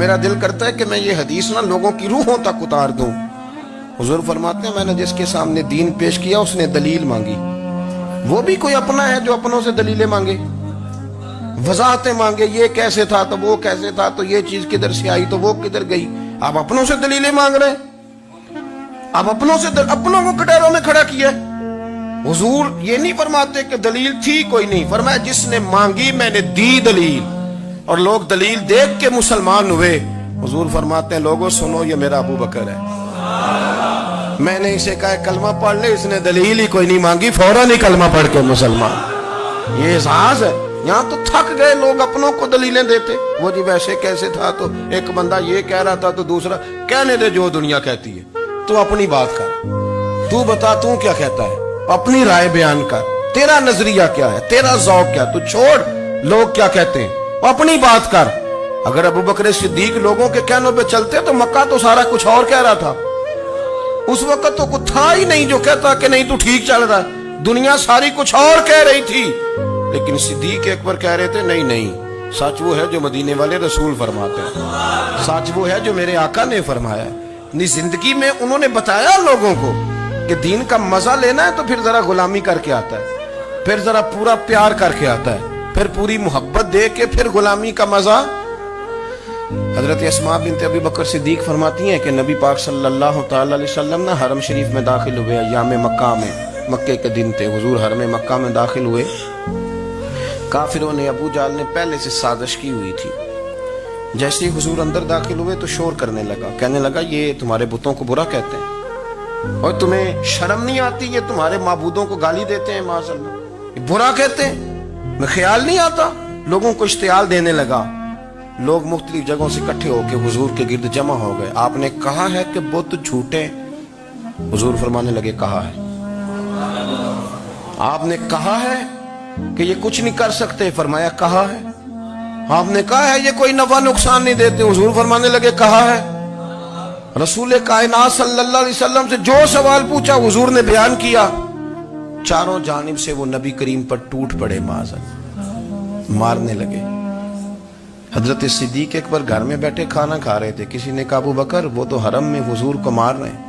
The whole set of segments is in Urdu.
میرا دل کرتا ہے کہ میں یہ حدیث نہ لوگوں کی روحوں تک اتار دوں۔ حضور فرماتے ہیں میں نے جس کے سامنے دین پیش کیا اس نے دلیل مانگی، وہ بھی کوئی اپنا ہے جو اپنوں سے دلیلیں مانگے، وضاحتیں مانگے، یہ کیسے تھا تو وہ کیسے تھا تو یہ چیز کدھر سے آئی تو وہ کدھر گئی۔ آپ اپنوں سے دلیلیں مانگ رہے ہیں، آپ اپنوں کو کٹہروں میں کھڑا کیا۔ حضور یہ نہیں فرماتے کہ دلیل تھی کوئی نہیں، فرمایا جس نے مانگی میں نے دی دلیل، اور لوگ دلیل دیکھ کے مسلمان ہوئے۔ حضور فرماتے ہیں لوگوں سنو یہ میرا ابو بکر ہے، میں نے اسے کہا کلمہ پڑھ لے، اس نے دلیل ہی کوئی نہیں مانگی، فوراً ہی کلمہ پڑھ کے مسلمان۔ یہ احساس ہے۔ یہاں تو تھک گئے لوگ اپنوں کو دلیلیں دیتے، وہ جی ویسے کیسے تھا تو ایک بندہ یہ کہہ رہا تھا تو دوسرا کہنے دے جو دنیا کہتی ہے، تو اپنی بات کر، تو بتا تو کیا کہتا ہے، اپنی رائے بیان کر، تیرا نظریہ کیا ہے، تیرا ذوق کیا، تو چھوڑ لوگ کیا کہتے ہیں، اپنی بات کر۔ اگر ابو بکر صدیق لوگوں کے کہنوں پہ چلتے تو مکہ تو سارا کچھ اور کہہ رہا تھا، اس وقت تو کچھ تھا ہی نہیں جو کہتا کہ نہیں تو ٹھیک چل رہا ہے، دنیا ساری کچھ اور کہہ رہی تھی، لیکن صدیق اکبر کہہ رہے تھے نہیں نہیں، سچ وہ ہے جو مدینے والے رسول فرماتے ہیں، سچ وہ ہے جو میرے آقا نے فرمایا۔ اپنی زندگی میں انہوں نے بتایا لوگوں کو کہ دین کا مزہ لینا ہے تو پھر ذرا غلامی کر کے آتا ہے، پھر ذرا پورا پیار کر کے آتا ہے، پھر پوری محبت دے کے پھر غلامی کا مزہ۔ حضرت اسماء بنت ابی بکر صدیق فرماتی ہیں کہ نبی پاک صلی اللہ تعالی علیہ وسلم نہ حرم شریف میں داخل ہوئے، ایام مکہ میں، مکے کے دن تھے، حضور حرم مکہ میں داخل ہوئے، کافروں نے، ابو جہل نے پہلے سے سازش کی ہوئی تھی۔ جیسے ہی حضور اندر داخل ہوئے تو شور کرنے لگا، کہنے لگا یہ تمہارے بتوں کو برا کہتے ہیں اور تمہیں شرم نہیں آتی، یہ تمہارے معبودوں کو گالی دیتے ہیں، معاذ اللہ یہ برا کہتے ہیں، میں خیال نہیں آتا۔ لوگوں کو اشتعال دینے لگا، لوگ مختلف جگہوں سے اکٹھے ہو کے حضور کے گرد جمع ہو گئے۔ آپ نے کہا ہے کہ بت جھوٹے، حضور فرمانے لگے کہا ہے۔ آپ نے کہا ہے کہ یہ کچھ نہیں کر سکتے، فرمایا کہا ہے۔ آپ نے کہا ہے یہ کوئی نفع نقصان نہیں دیتے، حضور فرمانے لگے کہا ہے۔ رسول کائنات صلی اللہ علیہ وسلم سے جو سوال پوچھا حضور نے بیان کیا، چاروں جانب سے وہ نبی کریم پر ٹوٹ پڑے، معاذ مارنے لگے۔ حضرت صدیق اکبر گھر میں بیٹھے کھانا کھا رہے تھے، کسی نے کہا ابو بکر وہ تو حرم میں حضور کو مار رہے ہیں،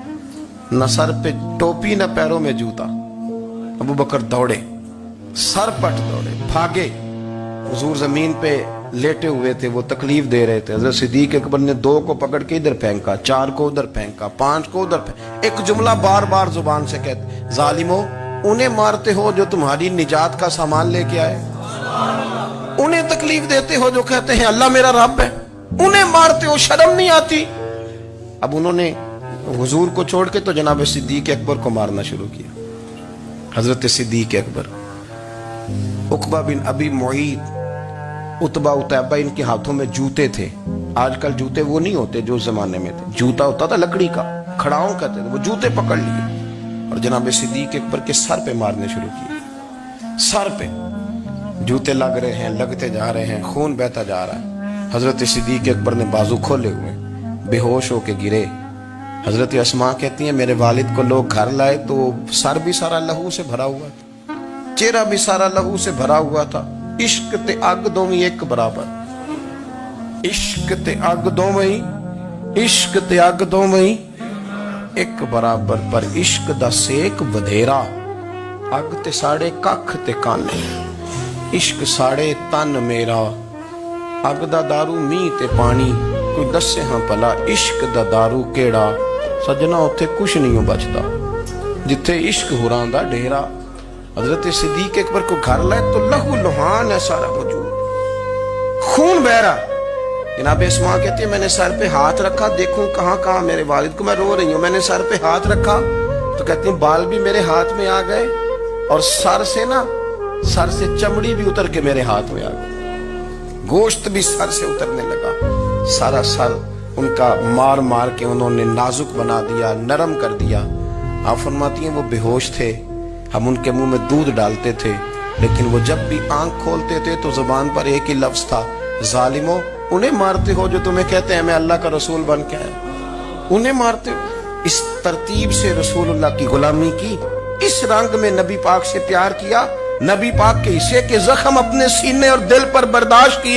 نہ سر پہ ٹوپی نہ پیروں میں جوتا۔ ابو بکر دوڑے، سر پٹ دوڑے، بھاگے۔ حضور زمین پہ لیٹے ہوئے تھے، وہ تکلیف دے رہے تھے۔ حضرت صدیق اکبر نے 2 کو پکڑ کے ادھر پھینکا، 4 کو ادھر پھینکا، 5 کو ادھر پھینکا، ایک جملہ بار بار زبان سے کہتے ظالمو انہیں مارتے ہو جو تمہاری نجات کا سامان لے کے آئے، انہیں تکلیف دیتے ہو جو کہتے ہیں اللہ میرا رب ہے، انہیں مارتے ہو، شرم نہیں آتی۔ اب انہوں نے حضور کو چھوڑ کے تو جناب صدیق اکبر کو مارنا شروع کیا۔ حضرت صدیق اکبر، عقبہ بن ابی معیط، عتبہ عتیبہ، ان کے ہاتھوں میں جوتے تھے۔ آج کل جوتے وہ نہیں ہوتے جو اس زمانے میں تھے، جوتا ہوتا تھا لکڑی کا، کھڑاؤں کہتے تھے، وہ جوتے پکڑ لیے اور جناب صدیق اکبر کے سر پہ مارنے شروع کیے۔ سر پہ جوتے لگ رہے ہیں، لگتے جا رہے ہیں، خون بہتا جا رہا ہے۔ حضرت صدیق اکبر نے بازو کھولے ہوئے، بے ہوش ہو کے گرے۔ حضرت اسماء کہتی ہیں میرے والد کو لوگ گھر لائے تو سر بھی سارا لہو سے بھرا ہوا تھا، چہرہ بھی سارا لہو سے بھرا ہوا تھا۔ عشق تے اگ دوویں ایک برابر، عشق تے اگ دوویں، عشق تے اگ دوویں ایک برابر، پر عشق دا سیک ودھیرا، اگ تے ساڑے ککھ تے کانے، عشق ساڑے تن میرا، اگ دا دارو می تے پانی، کوئی دسے ہاں پلا عشق دا دارو کیڑا، سجنا اتھے کچھ نہیں بچتا جتھے عشق ہوراں دا ڈیرا۔ حضرت صدیق اکبر کو گھر لائے تو لہو لہان ہے سارا وجود، خون بہ رہا۔ جناب اسماء کہتی ہے میں نے سر پہ ہاتھ رکھا، دیکھوں کہاں کہاں میرے والد کو، میں رو رہی ہوں، میں نے سر پہ ہاتھ رکھا تو کہتی ہیں بال بھی میرے ہاتھ میں آ گئے اور سر سے چمڑی بھی اتر کے میرے ہاتھ میں آ گئی، گوشت بھی سر سے اترنے لگا، سارا سر ان کا مار مار کے انہوں نے نازک بنا دیا، نرم کر دیا۔ آپ فرماتی ہیں وہ بے ہوش تھے، ہم ان کے منہ میں دودھ ڈالتے تھے، لیکن وہ جب بھی آنکھ کھولتے تھے تو زبان پر ایک ہی لفظ تھا، ظالمو انہیں مارتے ہو جو تمہیں کہتے ہیں میں اللہ کا رسول بن کے آیا، انہیں مارتے ہو۔ اس ترتیب سے رسول اللہ کی غلامی کی، اس رنگ میں نبی پاک سے پیار کیا، نبی پاک کے حصے کے زخم اپنے سینے اور دل پر برداشت کیے۔